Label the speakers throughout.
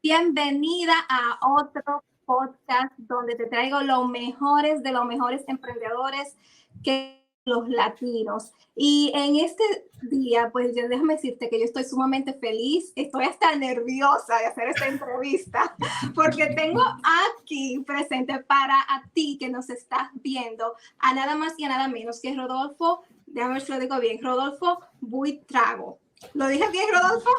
Speaker 1: Bienvenida a otro podcast donde te traigo los mejores de los mejores emprendedores que los latinos. Y en este día, pues ya déjame decirte que yo estoy sumamente feliz, estoy hasta nerviosa de hacer esta entrevista, porque tengo aquí presente para a ti que nos estás viendo, a nada más y a nada menos que Rodolfo, déjame ver si lo digo bien, Rodolfo Buitrago. ¿Lo dije bien, Rodolfo?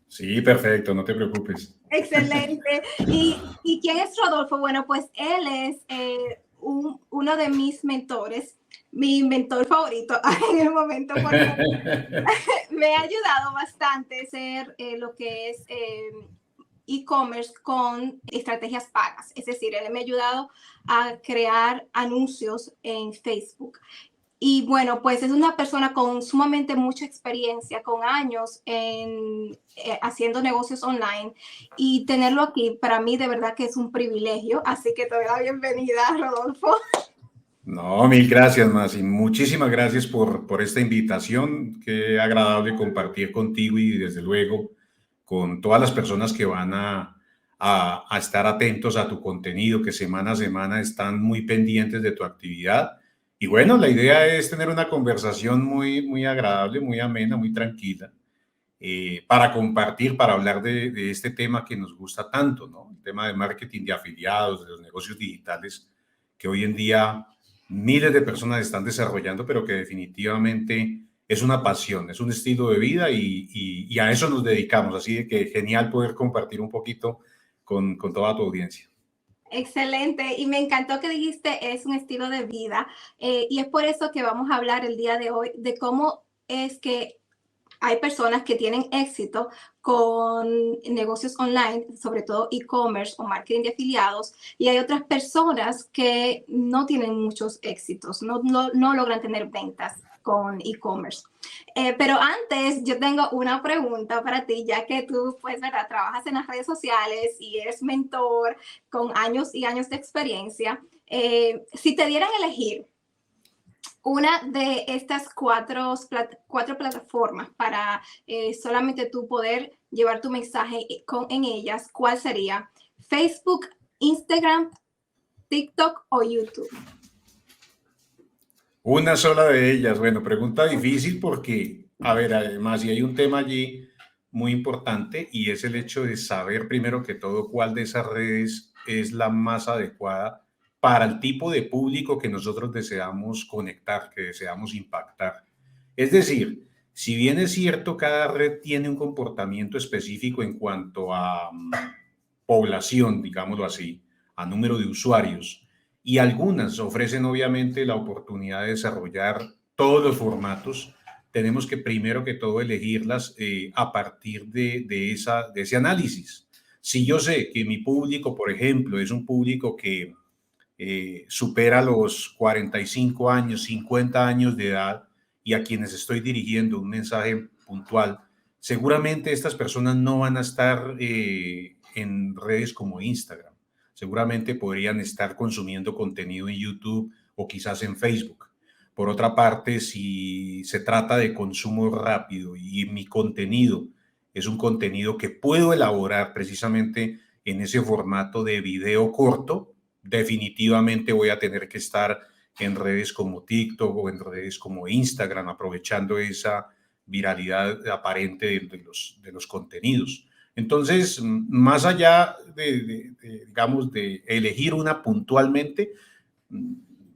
Speaker 2: Sí, perfecto, no te preocupes.
Speaker 1: Excelente. ¿Y quién es Rodolfo? Bueno, pues él es uno de mis mentores, mi mentor favorito en el momento, porque me ha ayudado bastante a hacer lo que es e-commerce con estrategias pagas. Es decir, él me ha ayudado a crear anuncios en Facebook. Y bueno, pues es una persona con sumamente mucha experiencia, con años en haciendo negocios online, y tenerlo aquí para mí de verdad que es un privilegio. Así que te doy la bienvenida, Rodolfo.
Speaker 2: No, mil gracias, Masi. Muchísimas gracias por esta invitación. Qué agradable compartir contigo y desde luego con todas las personas que van a estar atentos a tu contenido, que semana a semana están muy pendientes de tu actividad. Y bueno, la idea es tener una conversación muy agradable, muy amena, muy tranquila, para compartir, para hablar de este tema que nos gusta tanto, ¿no? El tema de marketing de afiliados, de los negocios digitales, que hoy en día miles de personas están desarrollando, pero que definitivamente es una pasión, es un estilo de vida y a eso nos dedicamos. Así de que genial poder compartir un poquito con toda tu audiencia.
Speaker 1: Excelente, y me encantó que dijiste es un estilo de vida, y es por eso que vamos a hablar el día de hoy de cómo es que hay personas que tienen éxito con negocios online, sobre todo e-commerce o marketing de afiliados, y hay otras personas que no tienen muchos éxitos, no logran tener ventas con e-commerce. Pero antes yo tengo una pregunta para ti, ya que tú, pues, ¿verdad? Trabajas en las redes sociales y eres mentor con años y años de experiencia. Si te dieran a elegir una de estas cuatro plataformas para solamente tú poder llevar tu mensaje en ellas, ¿cuál sería? ¿Facebook, Instagram, TikTok o YouTube?
Speaker 2: Una sola de ellas. Bueno, pregunta difícil porque, a ver, además, y hay un tema allí muy importante y es el hecho de saber primero que todo cuál de esas redes es la más adecuada para el tipo de público que nosotros deseamos conectar, que deseamos impactar. Es decir, si bien es cierto, cada red tiene un comportamiento específico en cuanto a población, digámoslo así, a número de usuarios, y algunas ofrecen obviamente la oportunidad de desarrollar todos los formatos. Tenemos que primero que todo elegirlas a partir de ese análisis. Si yo sé que mi público, por ejemplo, es un público que supera los 45 años, 50 años de edad y a quienes estoy dirigiendo un mensaje puntual, seguramente estas personas no van a estar en redes como Instagram. Seguramente podrían estar consumiendo contenido en YouTube o quizás en Facebook. Por otra parte, si se trata de consumo rápido y mi contenido es un contenido que puedo elaborar precisamente en ese formato de video corto, definitivamente voy a tener que estar en redes como TikTok o en redes como Instagram, aprovechando esa viralidad aparente de los contenidos. Entonces, más allá digamos, de elegir una puntualmente,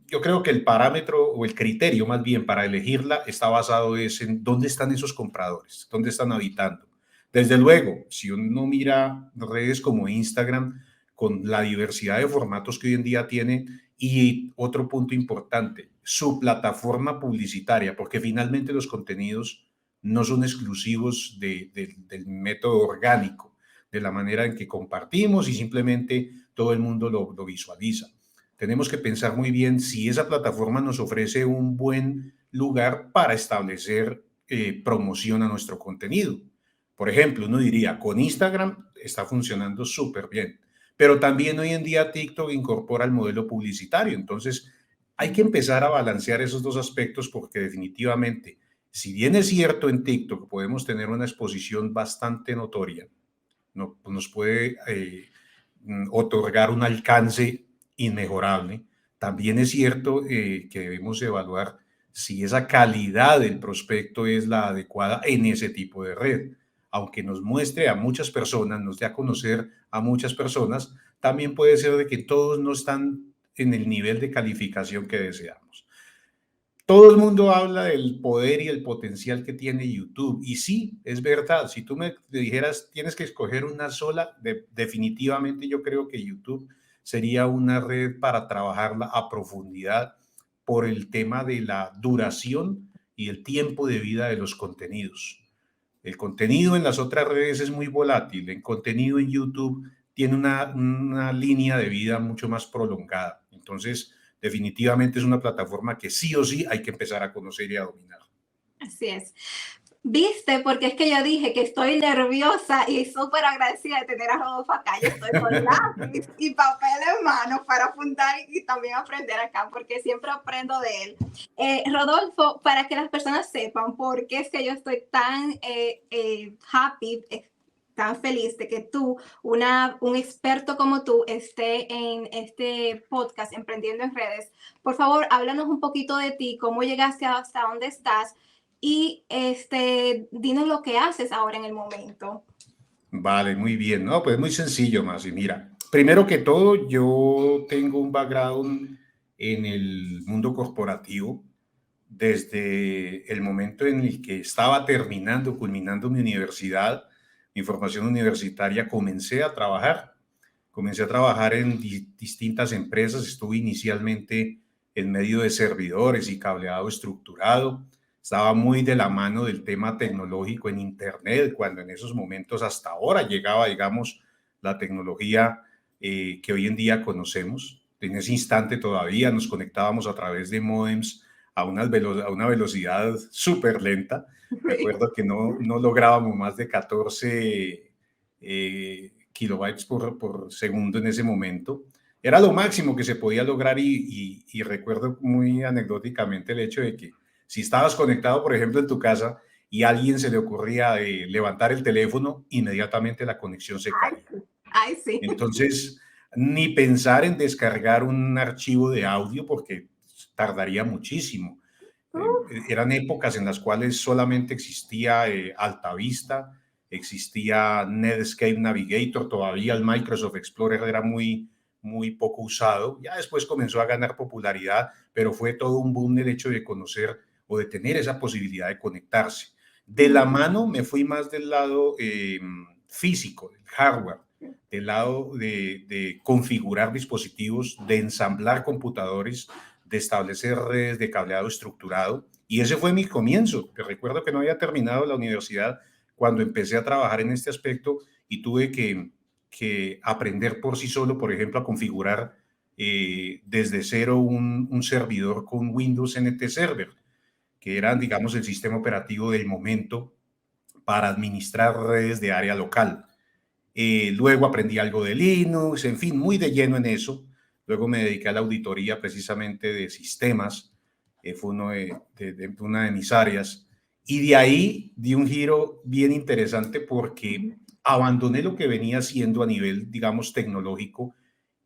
Speaker 2: yo creo que el parámetro o el criterio más bien para elegirla está basado en dónde están esos compradores, dónde están habitando. Desde luego, si uno mira redes como Instagram, con la diversidad de formatos que hoy en día tiene, y otro punto importante, su plataforma publicitaria, porque finalmente los contenidos no son exclusivos del método orgánico, de la manera en que compartimos y simplemente todo el mundo lo visualiza. Tenemos que pensar muy bien si esa plataforma nos ofrece un buen lugar para establecer promoción a nuestro contenido. Por ejemplo, uno diría, con Instagram está funcionando súper bien, pero también hoy en día TikTok incorpora el modelo publicitario. Entonces, hay que empezar a balancear esos dos aspectos porque definitivamente, si bien es cierto en TikTok podemos tener una exposición bastante notoria, nos puede otorgar un alcance inmejorable. También es cierto que debemos evaluar si esa calidad del prospecto es la adecuada en ese tipo de red. Aunque nos muestre a muchas personas, nos dé a conocer a muchas personas, también puede ser de que todos no están en el nivel de calificación que deseamos. Todo el mundo habla del poder y el potencial que tiene YouTube. Y sí, es verdad. Si tú me dijeras, tienes que escoger una sola, definitivamente yo creo que YouTube sería una red para trabajarla a profundidad por el tema de la duración y el tiempo de vida de los contenidos. El contenido en las otras redes es muy volátil. El contenido en YouTube tiene una línea de vida mucho más prolongada. Entonces, definitivamente es una plataforma que sí o sí hay que empezar a conocer y a dominar.
Speaker 1: Así es. Viste, porque es que yo dije que estoy nerviosa y súper agradecida de tener a Rodolfo acá. Yo estoy con lápiz y papel en mano para apuntar y también aprender acá, porque siempre aprendo de él. Rodolfo, para que las personas sepan por qué es que yo estoy tan happy, tan feliz de que tú, un experto como tú, esté en este podcast Emprendiendo en Redes. Por favor, háblanos un poquito de ti, cómo llegaste hasta dónde estás y dinos lo que haces ahora en el momento.
Speaker 2: Vale, muy bien. No, pues muy sencillo, más. Y mira, primero que todo, yo tengo un background en el mundo corporativo desde el momento en el que estaba terminando, culminando mi universidad, mi formación universitaria, comencé a trabajar en distintas empresas. Estuve inicialmente en medio de servidores y cableado estructurado. Estaba muy de la mano del tema tecnológico en Internet, cuando en esos momentos hasta ahora llegaba, digamos, la tecnología que hoy en día conocemos. En ese instante todavía nos conectábamos a través de módems a una velocidad súper lenta. Recuerdo que no lográbamos más de 14 kilobytes por segundo en ese momento. Era lo máximo que se podía lograr y recuerdo muy anecdóticamente el hecho de que si estabas conectado, por ejemplo, en tu casa y a alguien se le ocurría levantar el teléfono, inmediatamente la conexión se
Speaker 1: Ay,
Speaker 2: caía.
Speaker 1: sí. Ay, sí.
Speaker 2: Entonces, ni pensar en descargar un archivo de audio porque tardaría muchísimo. Eran épocas en las cuales solamente existía Altavista, existía Netscape Navigator, todavía el Microsoft Explorer era muy poco usado. Ya después comenzó a ganar popularidad, pero fue todo un boom el hecho de conocer o de tener esa posibilidad de conectarse. De la mano me fui más del lado físico, del hardware, del lado de configurar dispositivos, de ensamblar computadores, de establecer redes de cableado estructurado. Y ese fue mi comienzo. Te recuerdo que no había terminado la universidad cuando empecé a trabajar en este aspecto y tuve que aprender por sí solo, por ejemplo, a configurar desde cero un servidor con Windows NT Server, que era, digamos, el sistema operativo del momento para administrar redes de área local. Luego aprendí algo de Linux, en fin, muy de lleno en eso. Luego me dediqué a la auditoría precisamente de sistemas, fue una de mis áreas. Y de ahí di un giro bien interesante porque abandoné lo que venía haciendo a nivel, digamos, tecnológico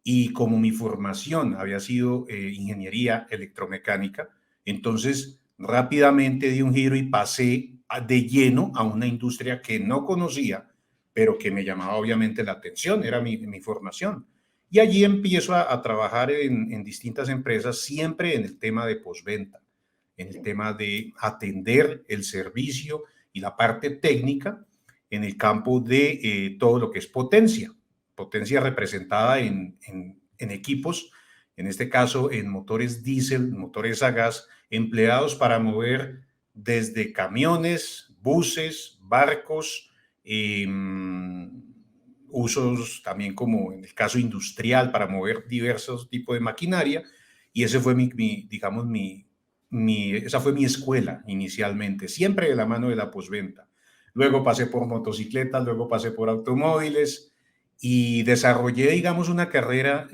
Speaker 2: y como mi formación había sido ingeniería electromecánica, entonces rápidamente di un giro y pasé de lleno a una industria que no conocía, pero que me llamaba obviamente la atención, era mi formación. Y allí empiezo a trabajar en distintas empresas, siempre en el tema de postventa, en el tema de atender el servicio y la parte técnica en el campo de todo lo que es potencia representada en equipos, en este caso en motores diésel, motores a gas, empleados para mover desde camiones, buses, barcos, usos también como en el caso industrial para mover diversos tipos de maquinaria. Y ese fue digamos, esa fue mi escuela inicialmente, siempre de la mano de la postventa. Luego pasé por motocicletas, luego pasé por automóviles y desarrollé, digamos, una carrera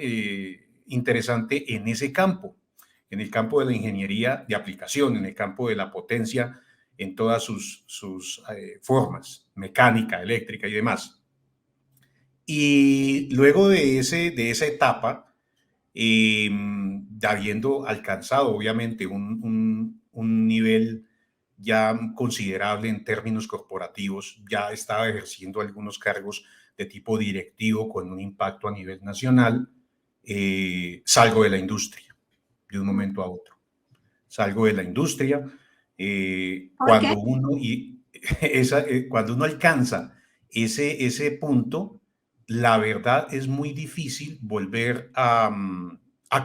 Speaker 2: interesante en ese campo, en el campo de la ingeniería de aplicación, en el campo de la potencia en todas sus formas, mecánica, eléctrica y demás. Y luego de esa etapa, eh, habiendo alcanzado obviamente un nivel ya considerable en términos corporativos, ya estaba ejerciendo algunos cargos de tipo directivo con un impacto a nivel nacional, salgo de la industria de un momento a otro. Salgo de la industria,
Speaker 1: ¿Por qué?
Speaker 2: cuando uno alcanza ese punto, la verdad es muy difícil volver a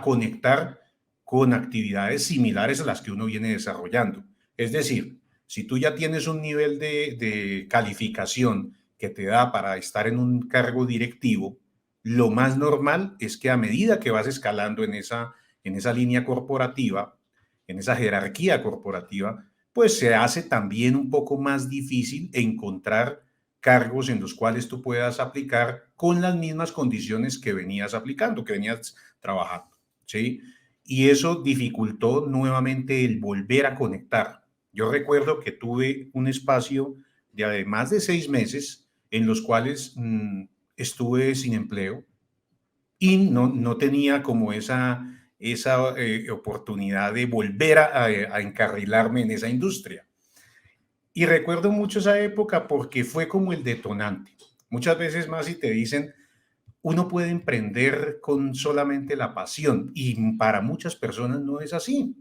Speaker 2: conectar con actividades similares a las que uno viene desarrollando. Es decir, si tú ya tienes un nivel de calificación que te da para estar en un cargo directivo, lo más normal es que a medida que vas escalando en esa línea corporativa, en esa jerarquía corporativa, pues se hace también un poco más difícil encontrar cargos en los cuales tú puedas aplicar con las mismas condiciones que venías aplicando, que venías trabajando, ¿sí? Y eso dificultó nuevamente el volver a conectar. Yo recuerdo que tuve un espacio de más de 6 meses en los cuales estuve sin empleo y no tenía como esa oportunidad de volver a encarrilarme en esa industria. Y recuerdo mucho esa época porque fue como el detonante. Muchas veces más si te dicen, uno puede emprender con solamente la pasión y para muchas personas no es así.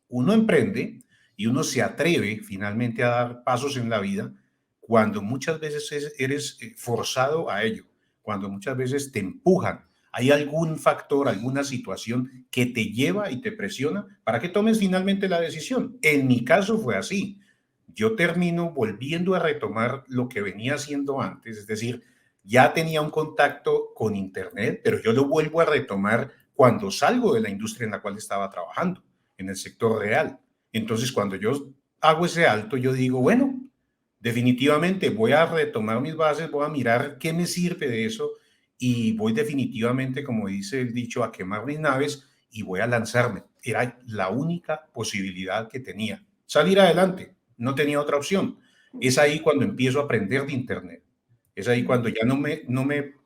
Speaker 2: Uno emprende y uno se atreve finalmente a dar pasos en la vida cuando muchas veces eres forzado a ello, cuando muchas veces te empujan. Hay algún factor, alguna situación que te lleva y te presiona para que tomes finalmente la decisión. En mi caso fue así. Yo termino volviendo a retomar lo que venía haciendo antes, es decir, ya tenía un contacto con Internet, pero yo lo vuelvo a retomar cuando salgo de la industria en la cual estaba trabajando, en el sector real. Entonces, cuando yo hago ese alto, yo digo, bueno, definitivamente voy a retomar mis bases, voy a mirar qué me sirve de eso y voy definitivamente, como dice el dicho, a quemar mis naves y voy a lanzarme. Era la única posibilidad que tenía. Salir adelante, no tenía otra opción. Es ahí cuando empiezo a aprender de Internet. Es ahí cuando ya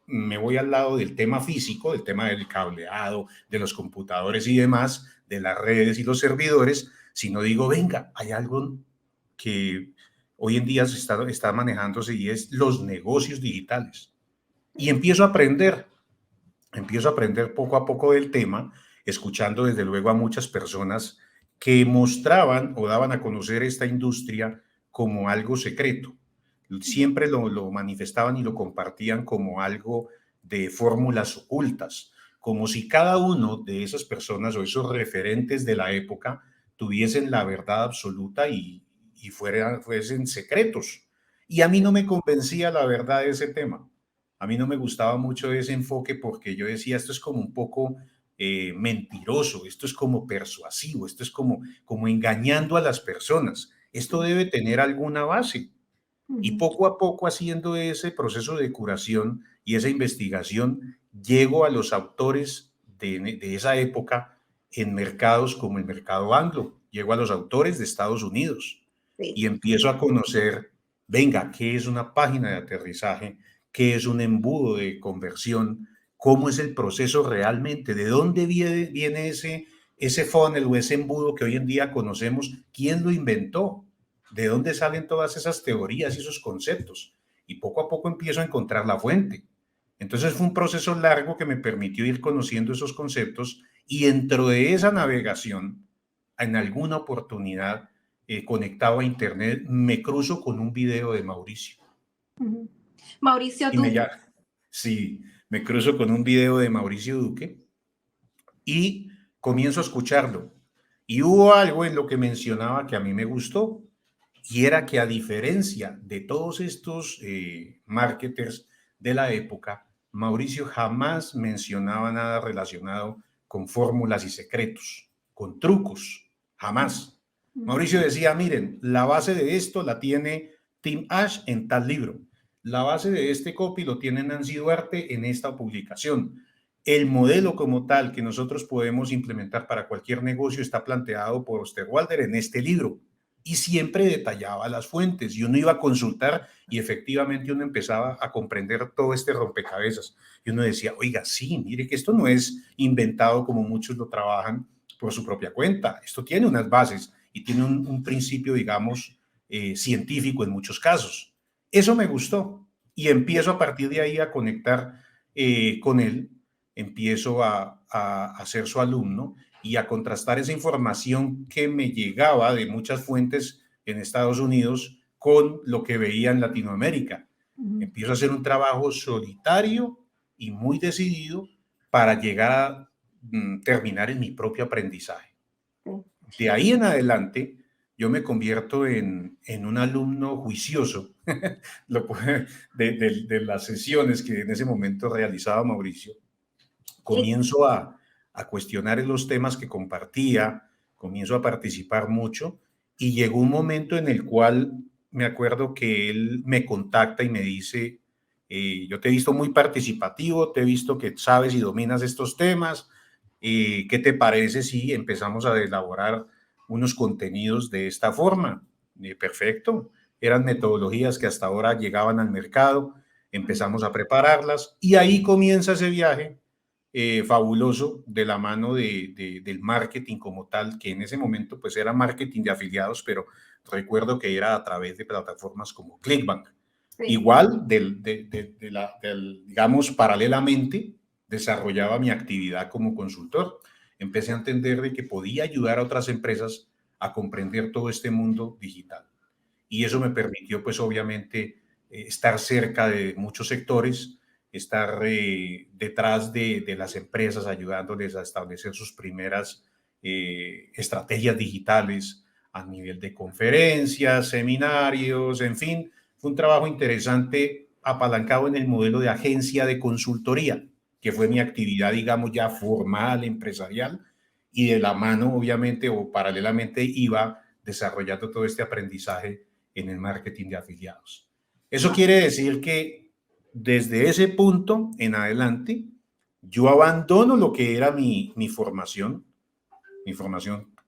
Speaker 2: me voy al lado del tema físico, del tema del cableado, de los computadores y demás, de las redes y los servidores, sino digo, venga, hay algo que hoy en día está manejándose y es los negocios digitales. Y empiezo a aprender poco a poco del tema, escuchando desde luego a muchas personas que mostraban o daban a conocer esta industria como algo secreto. Siempre lo manifestaban y lo compartían como algo de fórmulas ocultas, como si cada uno de esas personas o esos referentes de la época tuviesen la verdad absoluta y fuesen secretos. Y a mí no me convencía la verdad de ese tema. A mí no me gustaba mucho ese enfoque porque yo decía, esto es como un poco mentiroso, esto es como persuasivo, esto es como engañando a las personas. Esto debe tener alguna base. Y poco a poco haciendo ese proceso de curación y esa investigación, llego a los autores de esa época en mercados como el mercado anglo, llego a los autores de Estados Unidos y
Speaker 1: Sí.
Speaker 2: empiezo a conocer, venga, ¿qué es una página de aterrizaje? ¿Qué es un embudo de conversión? ¿Cómo es el proceso realmente? ¿De dónde viene ese funnel o ese embudo que hoy en día conocemos? ¿Quién lo inventó? ¿De dónde salen todas esas teorías y esos conceptos? Y poco a poco empiezo a encontrar la fuente. Entonces fue un proceso largo que me permitió ir conociendo esos conceptos y dentro de esa navegación, en alguna oportunidad, conectado a internet, me cruzo con un video de Mauricio.
Speaker 1: Ujú. Mauricio
Speaker 2: Y me
Speaker 1: Duque.
Speaker 2: ya, sí, me cruzo con un video de Mauricio Duque y comienzo a escucharlo. Y hubo algo en lo que mencionaba que a mí me gustó, y era que a diferencia de todos estos marketers de la época, Mauricio jamás mencionaba nada relacionado con fórmulas y secretos, con trucos, jamás. Mauricio decía, miren, la base de esto la tiene Tim Ash en tal libro, la base de este copy lo tiene Nancy Duarte en esta publicación. El modelo como tal que nosotros podemos implementar para cualquier negocio está planteado por Osterwalder en este libro. y siempre detallaba las fuentes y uno iba a consultar y efectivamente uno empezaba a comprender todo este rompecabezas y uno decía, oiga, sí, mire que esto no es inventado como muchos lo trabajan por su propia cuenta, esto tiene unas bases y tiene un principio, digamos, científico en muchos casos. Eso me gustó y empiezo a partir de ahí a conectar con él, empiezo a ser su alumno y a contrastar esa información que me llegaba de muchas fuentes en Estados Unidos con lo que veía en Latinoamérica. Empiezo a hacer un trabajo solitario y muy decidido para llegar a terminar en mi propio aprendizaje. De ahí en adelante, yo me convierto en un alumno juicioso de las sesiones que en ese momento realizaba Mauricio. Comienzo a cuestionar los temas que compartía, comienzo a participar mucho y llegó un momento en el cual me acuerdo que él me contacta y me dice, yo te he visto muy participativo, te he visto que sabes y dominas estos temas, ¿qué te parece si empezamos a elaborar unos contenidos de esta forma? Perfecto, eran metodologías que hasta ahora llegaban al mercado, empezamos a prepararlas y ahí comienza ese viaje fabuloso de la mano del marketing como tal, que en ese momento pues era marketing de afiliados, pero recuerdo que era a través de plataformas como Clickbank. Sí. Igual, digamos, paralelamente desarrollaba mi actividad como consultor. Empecé a entender de que podía ayudar a otras empresas a comprender todo este mundo digital. Y eso me permitió, pues obviamente, estar cerca de muchos sectores, estar detrás de las empresas, ayudándoles a establecer sus primeras estrategias digitales a nivel de conferencias, seminarios, en fin, fue un trabajo interesante apalancado en el modelo de agencia de consultoría, que fue mi actividad, digamos, ya formal, empresarial, y de la mano, obviamente, o paralelamente iba desarrollando todo este aprendizaje en el marketing de afiliados. Eso quiere decir que desde ese punto en adelante, yo abandono lo que era mi formación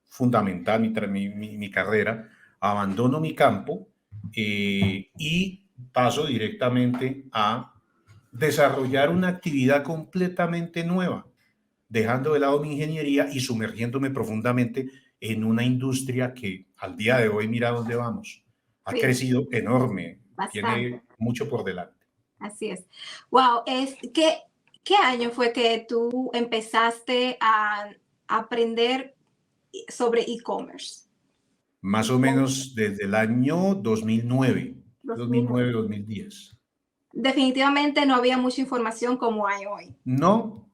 Speaker 2: fundamental, mi carrera, abandono mi campo y paso directamente a desarrollar una actividad completamente nueva, dejando de lado mi ingeniería y sumergiéndome profundamente en una industria que al día de hoy, mira dónde vamos, ha crecido enorme, tiene mucho por delante.
Speaker 1: Así es. Wow, ¿qué año fue que tú empezaste a aprender sobre e-commerce?
Speaker 2: Más o menos desde el año 2009, 2010.
Speaker 1: Definitivamente no había mucha información como hay hoy.
Speaker 2: No,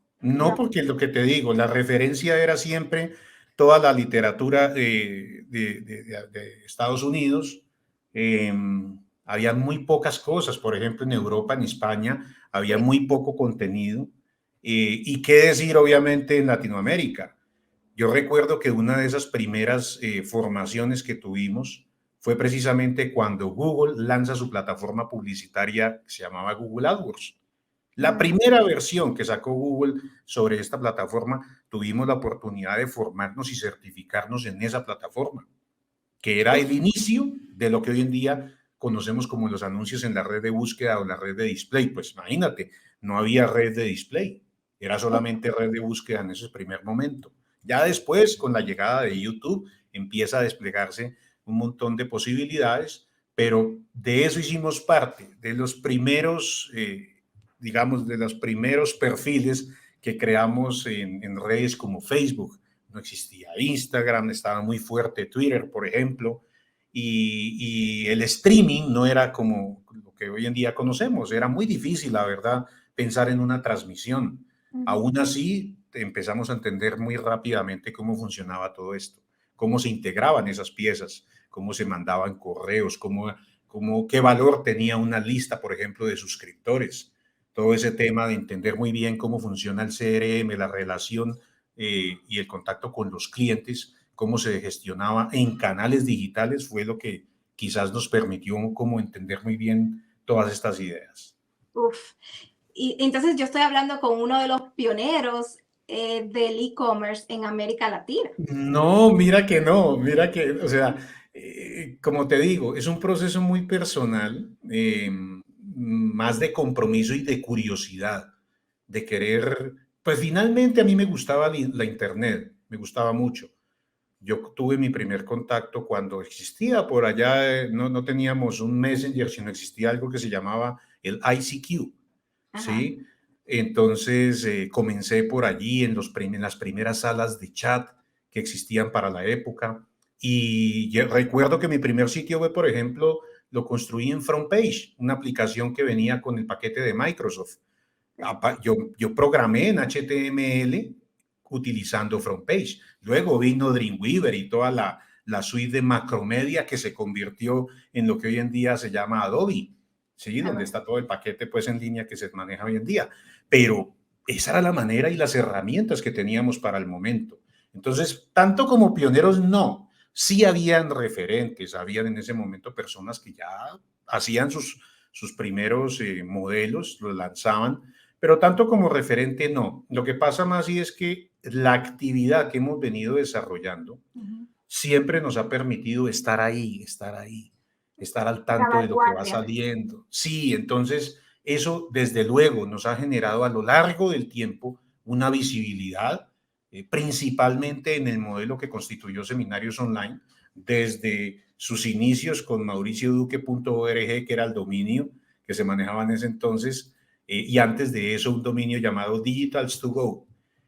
Speaker 2: porque lo que te digo, la referencia era siempre toda la literatura de Estados Unidos. Había muy pocas cosas, por ejemplo, en Europa, en España, había muy poco contenido. Y qué decir, obviamente, en Latinoamérica. Yo recuerdo que una de esas primeras formaciones que tuvimos fue precisamente cuando Google lanza su plataforma publicitaria que se llamaba Google AdWords. La primera versión que sacó Google sobre esta plataforma, tuvimos la oportunidad de formarnos y certificarnos en esa plataforma, que era el inicio de lo que hoy en día conocemos como los anuncios en la red de búsqueda o la red de display. Pues imagínate, no había red de display, era solamente red de búsqueda en ese primer momento. Ya después, con la llegada de YouTube, empieza a desplegarse un montón de posibilidades, pero de eso hicimos parte, de los primeros, digamos, de los primeros perfiles que creamos en redes como Facebook. No existía Instagram, estaba muy fuerte Twitter, por ejemplo, y el streaming no era como lo que hoy en día conocemos, era muy difícil, la verdad, pensar en una transmisión. Aún así, empezamos a entender muy rápidamente cómo funcionaba todo esto, cómo se integraban esas piezas, cómo se mandaban correos, qué valor tenía una lista, por ejemplo, de suscriptores. Todo ese tema de entender muy bien cómo funciona el CRM, la relación y el contacto con los clientes, cómo se gestionaba en canales digitales, fue lo que quizás nos permitió como entender muy bien todas estas ideas.
Speaker 1: Uf. Y entonces yo estoy hablando con uno de los pioneros del e-commerce en América Latina.
Speaker 2: No, mira que no, mira que, o sea, como te digo, es un proceso muy personal, más de compromiso y de curiosidad, de querer, pues finalmente a mí me gustaba la internet, me gustaba mucho. Yo tuve mi primer contacto cuando existía por allá, no teníamos un Messenger, sino existía algo que se llamaba el ICQ,
Speaker 1: Ajá.
Speaker 2: ¿sí? Entonces comencé por allí en las primeras salas de chat que existían para la época. Y recuerdo que mi primer sitio web, por ejemplo, lo construí en FrontPage, una aplicación que venía con el paquete de Microsoft. Yo programé en HTML utilizando FrontPage. Luego vino Dreamweaver y toda la suite de Macromedia que se convirtió en lo que hoy en día se llama Adobe, ¿sí? Donde
Speaker 1: Ajá.
Speaker 2: está todo el paquete pues en línea que se maneja hoy en día. Pero esa era la manera y las herramientas que teníamos para el momento. Entonces, tanto como pioneros, no. Sí habían referentes, habían en ese momento personas que ya hacían sus primeros modelos, los lanzaban, pero tanto como referente no. Lo que pasa más y es que la actividad que hemos venido desarrollando
Speaker 1: Ujú.
Speaker 2: siempre nos ha permitido estar al
Speaker 1: La
Speaker 2: tanto de lo que va
Speaker 1: vanguardia.
Speaker 2: saliendo. Sí, entonces eso desde luego nos ha generado a lo largo del tiempo una visibilidad, principalmente en el modelo que constituyó Seminarios Online, desde sus inicios con mauricioduque.org, que era el dominio que se manejaba en ese entonces, y antes de eso un dominio llamado Digitals2Go,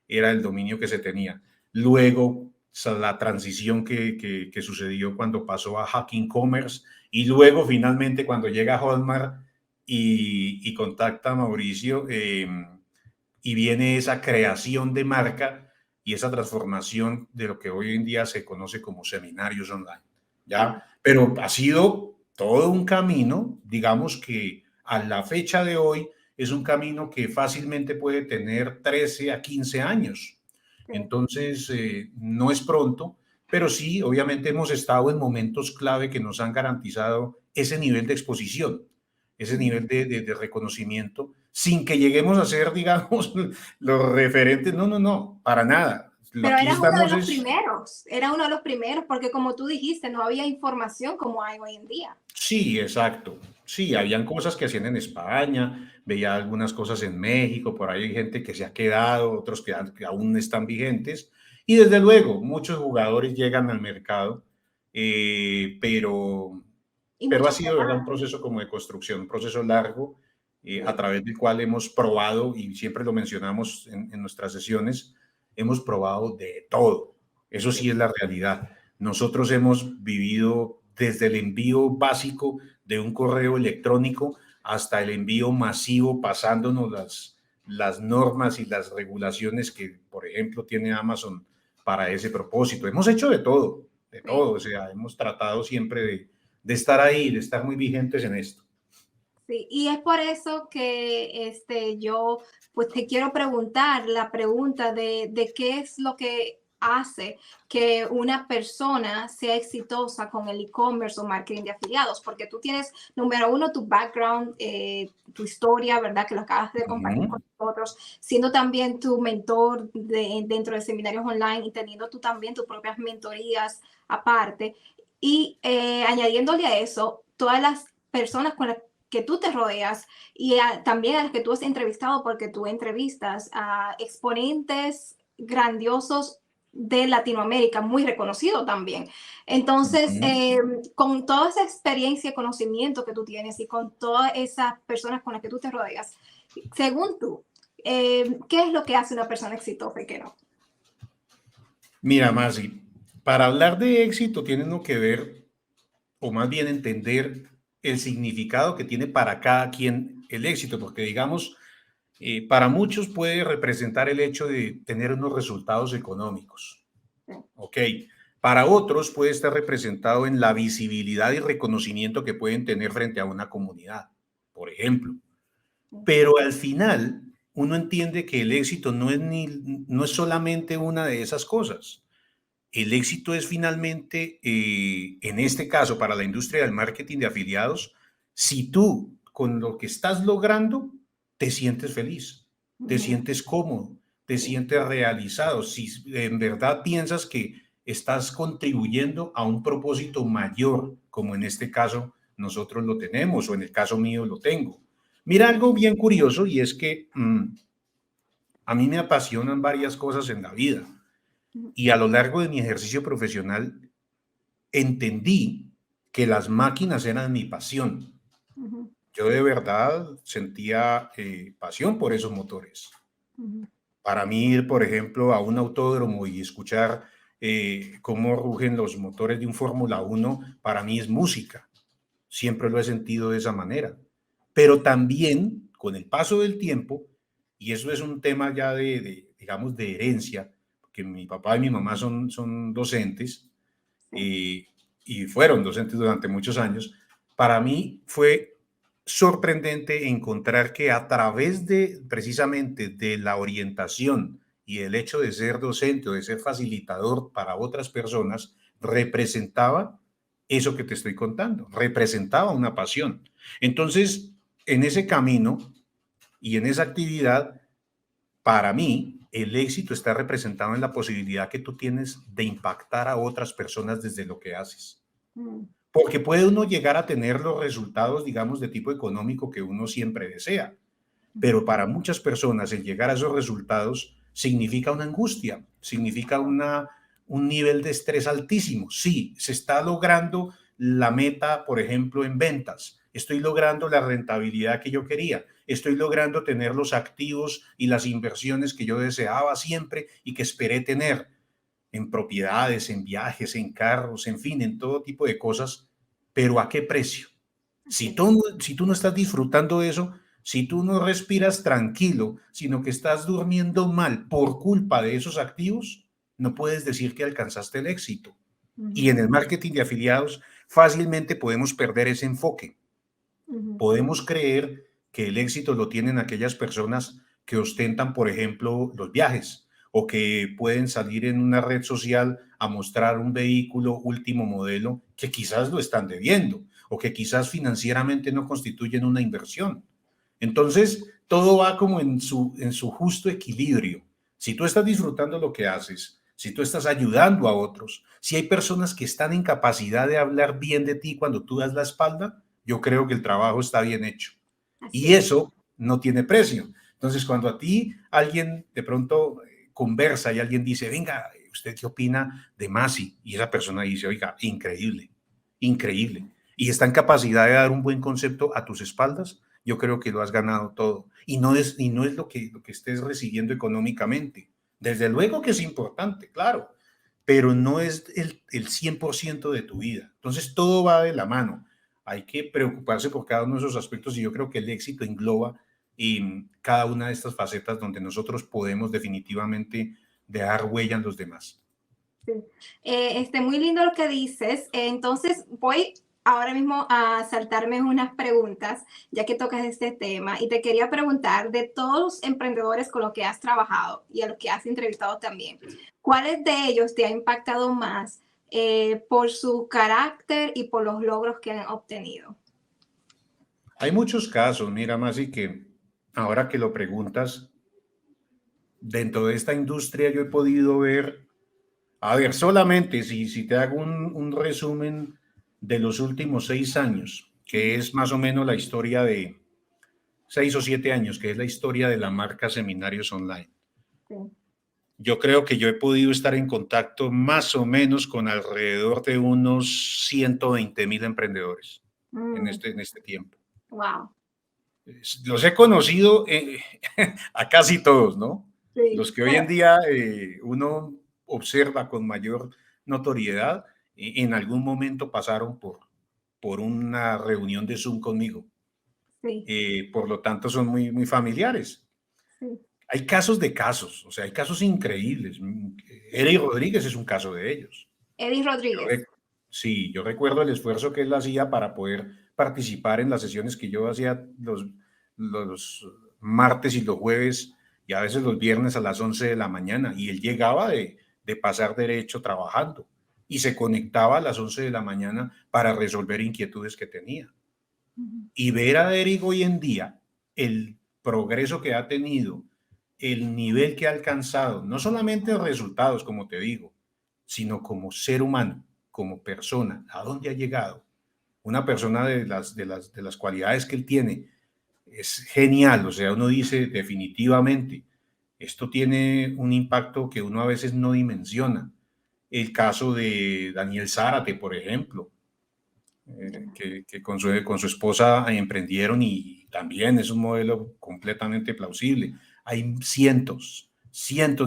Speaker 2: era el dominio que se tenía. Luego, la transición que sucedió cuando pasó a Hacking Commerce y luego finalmente cuando llega Hotmart y contacta a Mauricio y viene esa creación de marca y esa transformación de lo que hoy en día se conoce como seminarios online, ¿ya? Pero ha sido todo un camino, digamos que a la fecha de hoy es un camino que fácilmente puede tener 13 a 15 años.
Speaker 1: Sí.
Speaker 2: Entonces, no es pronto, pero sí, obviamente hemos estado en momentos clave que nos han garantizado ese nivel de exposición, ese
Speaker 1: Ujú.
Speaker 2: nivel de reconocimiento, sin que lleguemos a ser, digamos, los referentes. No, no, no, para nada.
Speaker 1: Pero
Speaker 2: Aquí
Speaker 1: eras uno de
Speaker 2: estamos
Speaker 1: los
Speaker 2: es.
Speaker 1: primeros, era uno de los primeros, porque como tú dijiste, no había información como hay hoy en día.
Speaker 2: Sí, exacto. Sí, habían cosas que hacían en España, veía algunas cosas en México, por ahí hay gente que se ha quedado, otros que aún están vigentes. Y desde luego, muchos jugadores llegan al mercado,
Speaker 1: Y
Speaker 2: pero ha
Speaker 1: muchos se
Speaker 2: sido, ¿verdad?, un
Speaker 1: van.
Speaker 2: proceso como de construcción, un proceso largo, a
Speaker 1: Sí.
Speaker 2: través del cual hemos probado, y siempre lo mencionamos en nuestras sesiones, hemos probado de todo. Eso sí es la realidad. Nosotros hemos vivido desde el envío básico de un correo electrónico hasta el envío masivo, pasándonos las normas y las regulaciones que, por ejemplo, tiene Amazon para ese propósito. Hemos hecho de
Speaker 1: Sí.
Speaker 2: todo. O sea, hemos tratado siempre de estar ahí, de estar muy vigentes en esto.
Speaker 1: Sí, y es por eso que yo pues te quiero preguntar la pregunta de qué es lo que hace que una persona sea exitosa con el e-commerce o marketing de afiliados, porque tú tienes, número uno, tu background, tu historia, ¿verdad? Que lo acabas de compartir
Speaker 2: Ujú,
Speaker 1: con nosotros, siendo también tu mentor dentro de seminarios online y teniendo tú también tus propias mentorías aparte. Y añadiéndole a eso, todas las personas con las que tú te rodeas y también a las que tú has entrevistado, porque tú entrevistas a exponentes grandiosos de Latinoamérica, muy reconocido también. Entonces,
Speaker 2: ujú.
Speaker 1: con toda esa experiencia y conocimiento que tú tienes y con todas esas personas con las que tú te rodeas, según tú, ¿qué es lo que hace una persona exitosa y qué no?
Speaker 2: Mira, Masi, para hablar de éxito tiene uno que ver, o más bien entender el significado que tiene para cada quien el éxito, porque digamos, para muchos puede representar el hecho de tener unos resultados económicos,
Speaker 1: Sí.
Speaker 2: ¿ok? Para otros puede estar representado en la visibilidad y reconocimiento que pueden tener frente a una comunidad, por ejemplo. Pero al final, uno entiende que el éxito no es solamente una de esas cosas. El éxito es finalmente, en este caso, para la industria del marketing de afiliados, si tú con lo que estás logrando te sientes feliz, te
Speaker 1: Ujú.
Speaker 2: sientes cómodo, te
Speaker 1: Sí.
Speaker 2: sientes realizado, si en verdad piensas que estás contribuyendo a un propósito mayor, como en este caso nosotros lo tenemos, o en el caso mío lo tengo. Mira algo bien curioso, y es que a mí me apasionan varias cosas en la vida, y a lo largo de mi ejercicio profesional entendí que las máquinas eran mi pasión.
Speaker 1: Ujú,
Speaker 2: Yo de verdad sentía pasión por esos motores.
Speaker 1: ujú,
Speaker 2: Para mí ir, por ejemplo, a un autódromo y escuchar cómo rugen los motores de un Fórmula 1, para mí es música. Siempre lo he sentido de esa manera. Pero también, con el paso del tiempo, y eso es un tema ya digamos, de herencia, porque mi papá y mi mamá son docentes,
Speaker 1: sí,
Speaker 2: y fueron docentes durante muchos años. Para mí fue sorprendente encontrar que a través de precisamente de la orientación y el hecho de ser docente o de ser facilitador para otras personas, representaba eso que te estoy contando, representaba una pasión. Entonces, en ese camino y en esa actividad, para mí, el éxito está representado en la posibilidad que tú tienes de impactar a otras personas desde lo que haces.
Speaker 1: mm,
Speaker 2: Porque puede uno llegar a tener los resultados, digamos, de tipo económico que uno siempre desea,
Speaker 1: ujú,
Speaker 2: pero para muchas personas el llegar a esos resultados significa una angustia, significa un nivel de estrés altísimo. Sí, se está logrando la meta, por ejemplo, en ventas. Estoy logrando la rentabilidad que yo quería. Estoy logrando tener los activos y las inversiones que yo deseaba siempre y que esperé tener en propiedades, en viajes, en carros, en fin, en todo tipo de cosas, pero ¿a qué precio?
Speaker 1: así es.
Speaker 2: Si tú no estás disfrutando de eso, si tú no respiras tranquilo, sino que estás durmiendo mal por culpa de esos activos, no puedes decir que alcanzaste el éxito. Y
Speaker 1: Ujú,
Speaker 2: en el marketing de afiliados fácilmente podemos perder ese enfoque.
Speaker 1: ujú,
Speaker 2: Podemos creer que el éxito lo tienen aquellas personas que ostentan, por ejemplo, los viajes, o que pueden salir en una red social a mostrar un vehículo último modelo que quizás lo están debiendo, o que quizás financieramente no constituyen una inversión. Entonces, todo va como en su justo equilibrio. Si tú estás disfrutando lo que haces, si tú estás ayudando a otros, si hay personas que están en capacidad de hablar bien de ti cuando tú das la espalda, yo creo que el trabajo está bien hecho.
Speaker 1: así
Speaker 2: Y
Speaker 1: es.
Speaker 2: eso no tiene precio. Entonces, cuando a ti alguien de pronto conversa y alguien dice, venga, ¿usted qué opina de Masi? Y esa persona dice, oiga, increíble, increíble. Y está en capacidad de dar un buen concepto a tus espaldas, yo creo que lo has ganado todo. Y no es lo que estés recibiendo económicamente. Desde luego que es importante, claro, pero no es el 100% de tu vida. Entonces, todo va de la mano. Hay que preocuparse por cada uno de esos aspectos, y yo creo que el éxito engloba cada una de estas facetas donde nosotros podemos definitivamente dejar huella en los demás.
Speaker 1: Sí. Muy lindo lo que dices. Entonces, voy ahora mismo a saltarme unas preguntas, ya que tocas este tema, y te quería preguntar de todos los emprendedores con los que has trabajado y a los que has entrevistado también, ¿cuáles de ellos te ha impactado más por su carácter y por los logros que han obtenido?
Speaker 2: Hay muchos casos, mira, Masi, que ahora que lo preguntas, dentro de esta industria yo he podido ver, a ver, solamente si te hago un resumen de los últimos 6 años, que
Speaker 1: Ujú,
Speaker 2: es más o menos la historia de 6 o 7 años, que es la historia de la marca Seminarios Online.
Speaker 1: sí.
Speaker 2: Yo creo que yo he podido estar en contacto más o menos con alrededor de unos 120,000 emprendedores
Speaker 1: Mm,
Speaker 2: en este tiempo.
Speaker 1: wow.
Speaker 2: Los he conocido a casi todos, ¿no?
Speaker 1: Sí.
Speaker 2: Los que hoy
Speaker 1: Pero,
Speaker 2: en día uno observa con mayor notoriedad, en algún momento pasaron por una reunión de Zoom conmigo.
Speaker 1: sí,
Speaker 2: Por lo tanto, son muy familiares.
Speaker 1: sí.
Speaker 2: Hay casos de casos, o sea, hay casos increíbles. Eric Rodríguez es un caso de ellos.
Speaker 1: Eddie
Speaker 2: Yo
Speaker 1: Rodríguez.
Speaker 2: sí, yo recuerdo el esfuerzo que él hacía para poder participar en las sesiones que yo hacía los martes y los jueves, y a veces los viernes a las 11 de la mañana, y él llegaba de pasar derecho trabajando y se conectaba a las 11 de la mañana para resolver inquietudes que tenía.
Speaker 1: Ujú,
Speaker 2: Y ver a Eric hoy en día, el progreso que ha tenido, el nivel que ha alcanzado, no solamente resultados, como te digo, sino como ser humano, como persona, a dónde ha llegado. Una persona de las cualidades que él tiene es genial, o sea, uno dice definitivamente, esto tiene un impacto que uno a veces no dimensiona. El caso de Daniel Zárate, por ejemplo, que con su esposa emprendieron y también es un modelo completamente plausible. Hay cientos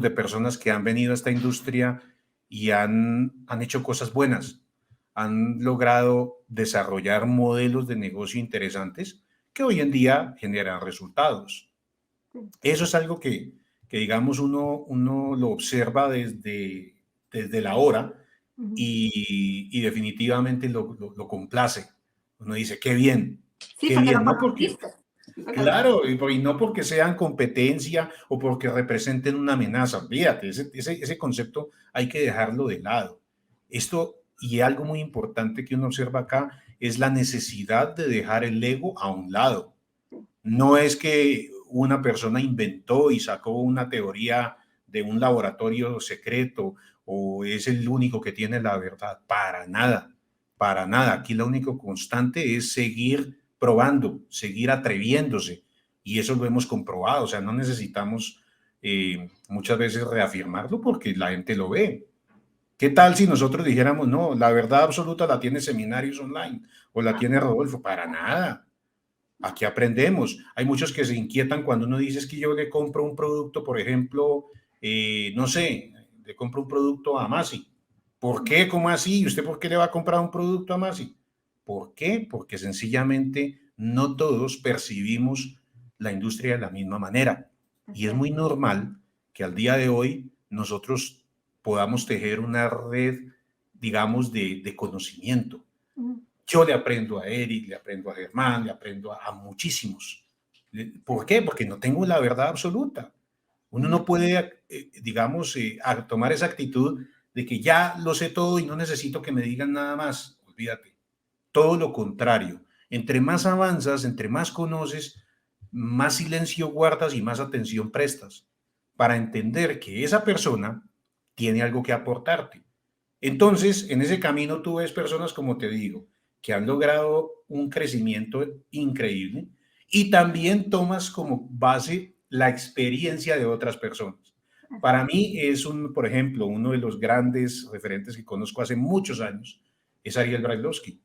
Speaker 2: de personas que han venido a esta industria y han hecho cosas buenas, han logrado desarrollar modelos de negocio interesantes que hoy en día generan resultados. Eso es algo que digamos, uno lo observa desde la hora y definitivamente lo complace. Uno dice,
Speaker 1: Sí,
Speaker 2: qué
Speaker 1: porque lo
Speaker 2: bien, no porque,
Speaker 1: conociste.
Speaker 2: claro, y no porque sean competencia o porque representen una amenaza. Fíjate, ese concepto hay que dejarlo de lado. Esto, y algo muy importante que uno observa acá, es la necesidad de dejar el ego a un lado. No es que una persona inventó y sacó una teoría de un laboratorio secreto o es el único que tiene la verdad. Para nada, para nada. Aquí lo único constante es seguir probando, seguir atreviéndose. Y eso lo hemos comprobado. O sea, no necesitamos muchas veces reafirmarlo porque la gente lo ve. ¿Qué tal si nosotros dijéramos, no, la verdad absoluta la tiene Seminarios Online o la tiene Rodolfo? Para nada. Aquí aprendemos. Hay muchos que se inquietan cuando uno dice es que yo le compro un producto, por ejemplo, no sé, le compro un producto a Masi. ¿Por qué? ¿Cómo así? ¿Y usted por qué le va a comprar un producto a Masi? ¿Por qué? Porque sencillamente no todos percibimos la industria de la misma manera. Y es muy normal que al día de hoy nosotros podamos tejer una red, digamos, de conocimiento. Yo le aprendo a Eric, le aprendo a Germán, le aprendo a muchísimos. ¿Por qué? Porque no tengo la verdad absoluta. Uno no puede, digamos, tomar esa actitud de que ya lo sé todo y no necesito que me digan nada más. Olvídate. Todo lo contrario. Entre más avanzas, entre más conoces, más silencio guardas y más atención prestas para entender que esa persona tiene algo que aportarte. Entonces, en ese camino tú ves personas, como te digo, que han logrado un crecimiento increíble y también tomas como base la experiencia de otras personas. Para mí es por ejemplo, uno de los grandes referentes que conozco hace muchos años es Ariel Brailovsky.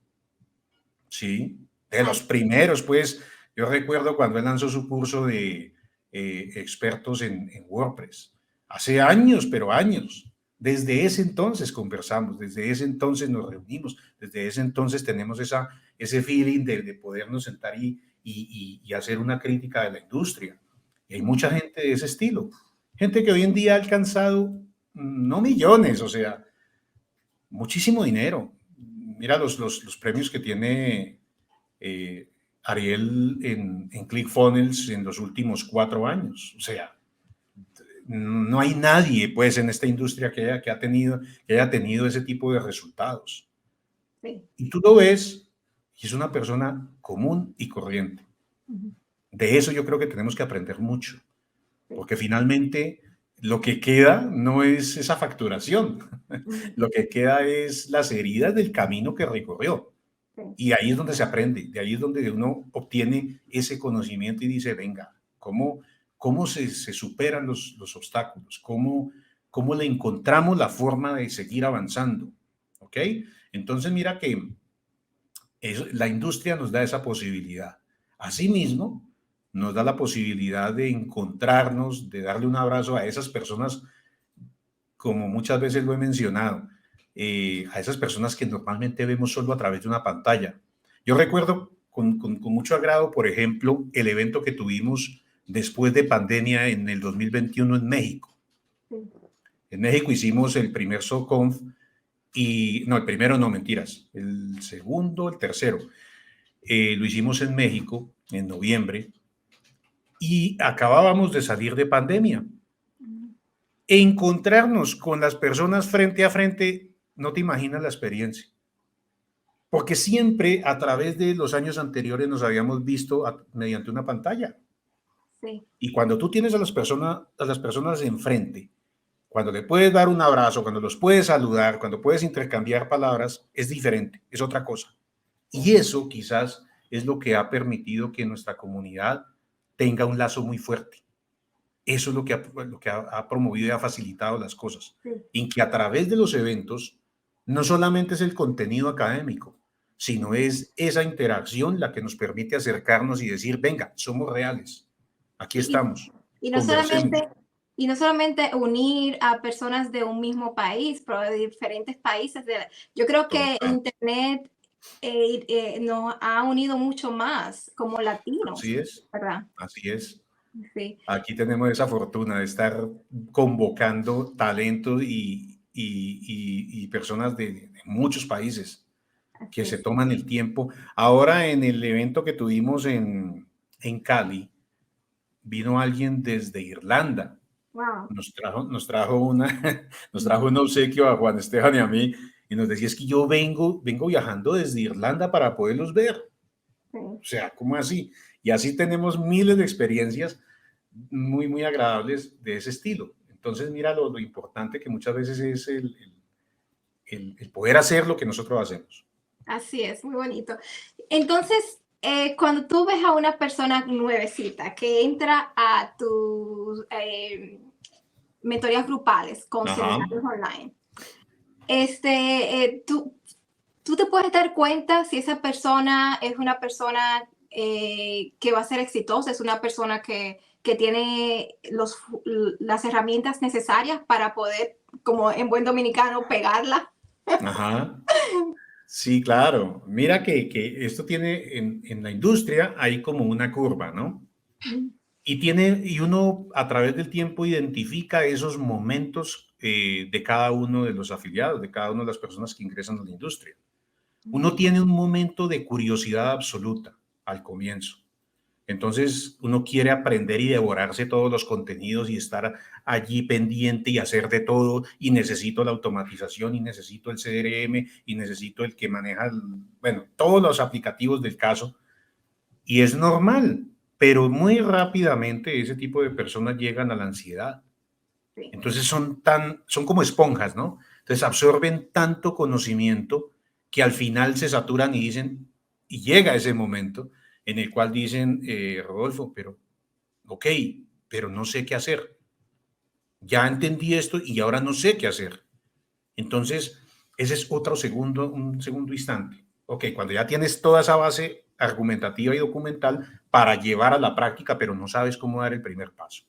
Speaker 2: Sí, de los primeros, pues, yo recuerdo cuando él lanzó su curso de expertos en WordPress. Hace años, pero años. Desde ese entonces conversamos, desde ese entonces nos reunimos, desde ese entonces tenemos ese feeling de podernos sentar y hacer una crítica de la industria. Y hay mucha gente de ese estilo. Gente que hoy en día ha alcanzado, no millones, o sea, muchísimo dinero. Mira los premios que tiene Ariel en ClickFunnels en los últimos 4 años. O sea, no hay nadie pues en esta industria que haya tenido ese tipo de resultados. Sí. Y tú lo ves y es una persona común y corriente. De eso yo creo que tenemos que aprender mucho, porque finalmente lo que queda no es esa facturación, lo que queda es las heridas del camino que recorrió. Y ahí es donde se aprende, de ahí es donde uno obtiene ese conocimiento y dice, venga, ¿cómo se superan los obstáculos? ¿Cómo le encontramos la forma de seguir avanzando? ¿Ok? Entonces mira que la industria nos da esa posibilidad. Asimismo, nos da la posibilidad de encontrarnos, de darle un abrazo a esas personas, como muchas veces lo he mencionado, a esas personas que normalmente vemos solo a través de una pantalla. Yo recuerdo con mucho agrado, por ejemplo, el evento que tuvimos después de pandemia en el 2021 en México. En México hicimos el primer SoConf no, el primero no, mentiras, el segundo, el tercero. Lo hicimos en México en noviembre y acabábamos de salir de pandemia. Encontrarnos con las personas frente a frente, no te imaginas la experiencia. Porque siempre a través de los años anteriores nos habíamos visto mediante una pantalla. Sí. Y cuando tú tienes a las personas enfrente Cuando le puedes dar un abrazo, cuando los puedes saludar, cuando puedes intercambiar palabras, es diferente, es otra cosa. Y eso quizás es lo que ha permitido que nuestra comunidad tenga un lazo muy fuerte. Eso es lo que ha promovido y ha facilitado las cosas.
Speaker 1: Sí.
Speaker 2: En que a través de los eventos, no solamente es el contenido académico, sino es esa interacción la que nos permite acercarnos y decir, venga, somos reales, aquí
Speaker 1: Y,
Speaker 2: estamos,
Speaker 1: y no
Speaker 2: conversemos.
Speaker 1: solamente, y no solamente unir a personas de un mismo país, pero de diferentes países. Yo creo que
Speaker 2: Total.
Speaker 1: Internet nos ha unido mucho más como latinos,
Speaker 2: Así es,
Speaker 1: ¿verdad?
Speaker 2: así es.
Speaker 1: Sí,
Speaker 2: Aquí tenemos esa fortuna de estar convocando talento y personas de muchos países que
Speaker 1: así
Speaker 2: se
Speaker 1: es.
Speaker 2: toman el tiempo. Ahora en el evento que tuvimos en Cali, vino alguien desde Irlanda.
Speaker 1: Wow.
Speaker 2: Nos trajo un obsequio a Juan Esteban y a mí y nos decía, es que yo vengo viajando desde Irlanda para poderlos ver.
Speaker 1: Sí.
Speaker 2: O sea, ¿cómo así? Y así tenemos miles de experiencias muy, muy agradables de ese estilo. Entonces, mira lo importante que muchas veces es el poder hacer lo que nosotros hacemos.
Speaker 1: Así es, muy bonito. Entonces, cuando tú ves a una persona nuevecita que entra a tus mentorías grupales con
Speaker 2: Ajá.
Speaker 1: seminarios online, tú te puedes dar cuenta si esa persona es una persona que va a ser exitosa, es una persona que tiene las herramientas necesarias para poder, como en buen dominicano, pegarla.
Speaker 2: Ajá. Sí, claro. Mira que esto tiene en la industria, hay como una curva, ¿no? Y uno a través del tiempo identifica esos momentos de cada uno de los afiliados, de cada una de las personas que ingresan a la industria. Uno tiene un momento de curiosidad absoluta al comienzo. Entonces uno quiere aprender y devorarse todos los contenidos y estar allí pendiente y hacer de todo y necesito la automatización y necesito el CRM y necesito el que maneja, bueno, todos los aplicativos del caso y es normal, pero muy rápidamente ese tipo de personas llegan a la ansiedad.
Speaker 1: Sí.
Speaker 2: Entonces son como esponjas, ¿no? Entonces absorben tanto conocimiento que al final se saturan y dicen, y llega ese momento en el cual dicen, Rodolfo, pero, ok, pero no sé qué hacer. Ya entendí esto y ahora no sé qué hacer. Entonces, ese es un segundo instante. Ok, cuando ya tienes toda esa base argumentativa y documental para llevar a la práctica, pero no sabes cómo dar el primer paso.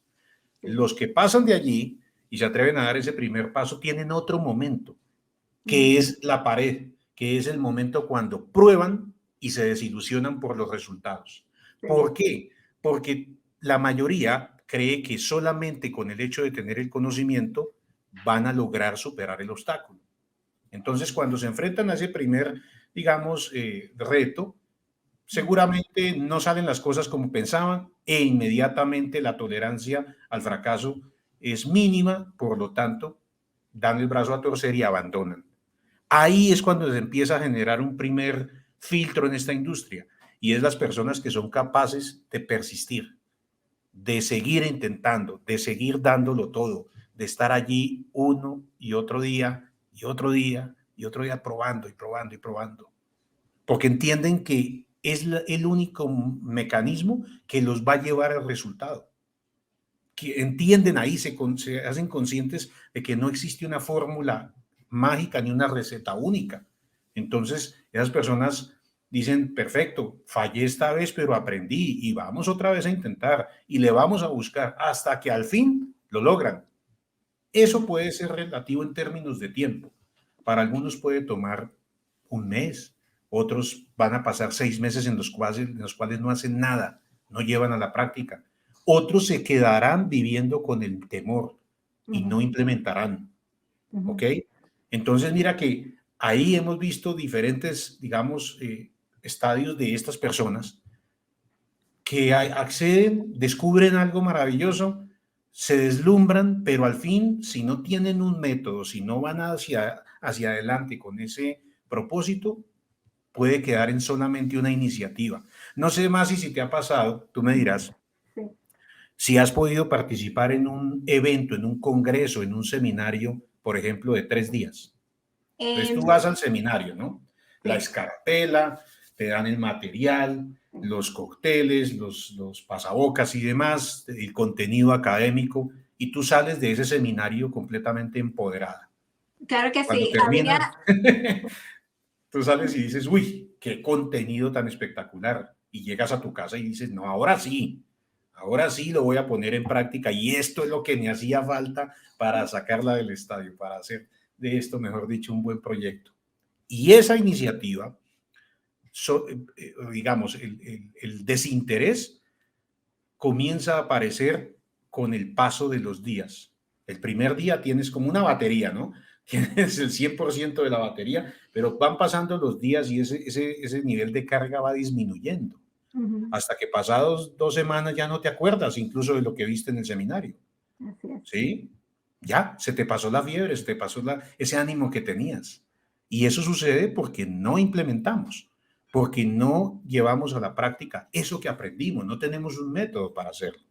Speaker 1: Sí.
Speaker 2: Los que pasan de allí y se atreven a dar ese primer paso tienen otro momento,
Speaker 1: Mm,
Speaker 2: que es la pared, que es el momento cuando prueban y se desilusionan por los resultados.
Speaker 1: sí.
Speaker 2: ¿Por qué? Porque la mayoría cree que solamente con el hecho de tener el conocimiento van a lograr superar el obstáculo. Entonces, cuando se enfrentan a ese primer, digamos, reto, seguramente no salen las cosas como pensaban e inmediatamente la tolerancia al fracaso es mínima, por lo tanto, dan el brazo a torcer y abandonan. Ahí es cuando se empieza a generar un primer filtro en esta industria y es las personas que son capaces de persistir, de seguir intentando, de seguir dándolo todo, de estar allí uno y otro día y otro día y otro día probando y probando y probando porque entienden que es el único mecanismo que los va a llevar al resultado. Que entienden ahí, se hacen conscientes de que no existe una fórmula mágica ni una receta única. Entonces, esas personas dicen, perfecto, fallé esta vez, pero aprendí y vamos otra vez a intentar y le vamos a buscar hasta que al fin lo logran. Eso puede ser relativo en términos de tiempo. Para algunos puede tomar un mes, otros van a pasar 6 meses en los cuales no hacen nada, no llevan a la práctica. Otros se quedarán viviendo con el temor y
Speaker 1: Ujú,
Speaker 2: no implementarán. ¿Ok?
Speaker 1: ujú.
Speaker 2: Entonces, mira que ahí hemos visto diferentes, digamos, estadios de estas personas que acceden, descubren algo maravilloso, se deslumbran, pero al fin, si no tienen un método, si no van hacia adelante con ese propósito, puede quedar en solamente una iniciativa. No sé más si te ha pasado, tú me dirás,
Speaker 1: Sí.
Speaker 2: Si has podido participar en un evento, en un congreso, en un seminario, por ejemplo, de 3 días. Entonces tú vas
Speaker 1: No,
Speaker 2: al seminario, ¿no? La
Speaker 1: sí,
Speaker 2: escarapela, te dan el material, los cócteles, los pasabocas y demás, el contenido académico, y tú sales de ese seminario completamente empoderada.
Speaker 1: claro que
Speaker 2: Cuando
Speaker 1: sí.
Speaker 2: terminas, tú sales y dices, uy, qué contenido tan espectacular. Y llegas a tu casa y dices, no, ahora sí lo voy a poner en práctica y esto es lo que me hacía falta para sacarla del estadio, para hacer de esto, mejor dicho, un buen proyecto. Y esa iniciativa, digamos, el desinterés comienza a aparecer con el paso de los días. El primer día tienes como una batería, ¿no? Tienes el 100% de la batería, pero van pasando los días y ese nivel de carga va disminuyendo.
Speaker 1: Ujú,
Speaker 2: Hasta que pasados 2 semanas ya no te acuerdas incluso de lo que viste en el seminario.
Speaker 1: así es.
Speaker 2: ¿Sí? Ya, se te pasó la fiebre, se te pasó ese ánimo que tenías. Y eso sucede porque no implementamos, porque no llevamos a la práctica eso que aprendimos, no tenemos un método para hacerlo.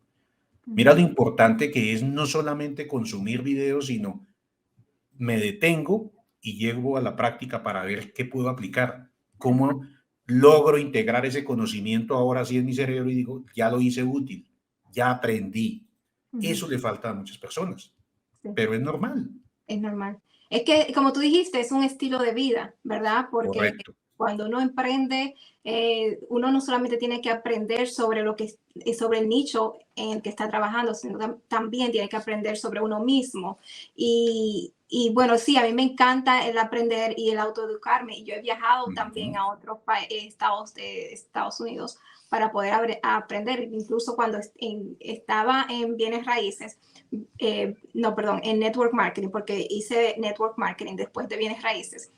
Speaker 2: Mira lo
Speaker 1: Ujú,
Speaker 2: importante que es no solamente consumir videos, sino me detengo y llego a la práctica para ver qué puedo aplicar, cómo logro integrar ese conocimiento ahora sí en mi cerebro y digo, ya lo hice útil, ya aprendí.
Speaker 1: ujú,
Speaker 2: Eso le falta a muchas personas,
Speaker 1: sí.
Speaker 2: pero es normal.
Speaker 1: Es normal. Es que, como tú dijiste, es un estilo de vida, ¿verdad? Porque
Speaker 2: Correcto,
Speaker 1: cuando uno emprende, uno no solamente tiene que aprender sobre lo que sobre el nicho en el que está trabajando, sino también tiene que aprender sobre uno mismo. Y bueno, sí, a mí me encanta el aprender y el autoeducarme. Y yo he viajado también
Speaker 2: ujú,
Speaker 1: a otros estados de Estados Unidos para poder aprender. Incluso cuando estaba en bienes raíces, no, perdón, en network marketing, porque hice network marketing después de bienes raíces.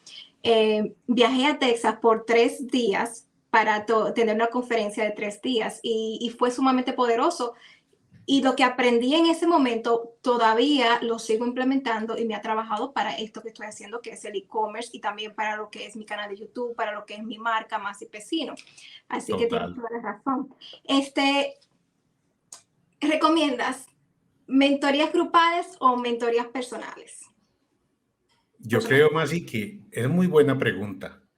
Speaker 1: Viajé a Texas por 3 días para tener una conferencia de 3 días y fue sumamente poderoso. Y lo que aprendí en ese momento todavía lo sigo implementando y me ha trabajado para esto que estoy haciendo, que es el e-commerce, y también para lo que es mi canal de YouTube, para lo que es mi marca Más y Pesino. Así que tienes
Speaker 2: total.
Speaker 1: toda la razón. ¿Recomiendas mentorías grupales o mentorías personales?
Speaker 2: Yo creo, Masi, que es muy buena pregunta.